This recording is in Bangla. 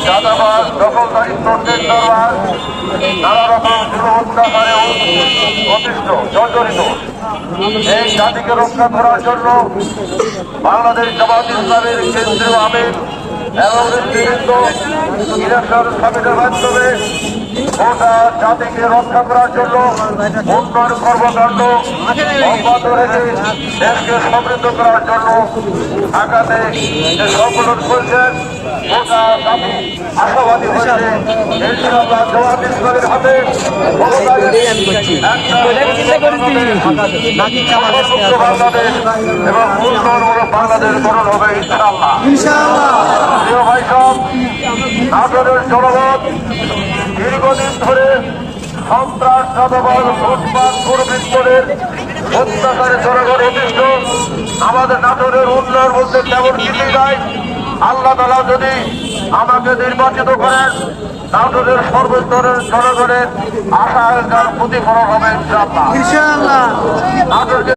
চাঁদাবাজ, দখলদারিত্ব, টেন্ডারবাজ, নানা রকম যুব অত্যাচারে অতিষ্ঠ জর্জরিত এই জাতিকে রক্ষা করার জন্য বাংলাদেশ জামাত ইসলামের কেন্দ্রীয় আমির এবং নেতৃবৃন্দ ইলেকশন সামিটের মাধ্যমে গোটা জাতিকে রক্ষা করার জন্য উন্নয়ন কর্মকাণ্ড অব্যাহত রেখে দেশকে সমৃদ্ধ করার জন্য ঢাকাতে যে সংগঠন করছেন গোটা জাতি আশাবাদী হয়েছে ইনশাআল্লাহ জামাত ইসলামের হাতে বাংলাদেশ এবং উন্নয়নমূলক বাংলাদেশ গঠন হবে ইনশাআল্লাহ। প্রিয় ভাই সব, নাটোরের জনগণ দীর্ঘদিন ধরে সন্ত্রাস, চাঁদাবাজ, লুটপাট, দুর্বৃত্তদের অত্যাচারে জনগণ অতিষ্ঠ। আমাদের নাটোরের উন্নয়ন বলতে তেমন কিছুই নাই। আল্লাহ তাআলা যদি আমাকে নির্বাচিত করেন, নাটোরের সর্বস্তরের জনগণের আশা আকাঙ্ক্ষার প্রতিফলন হবে ইনশাআল্লাহ। নাটোরকে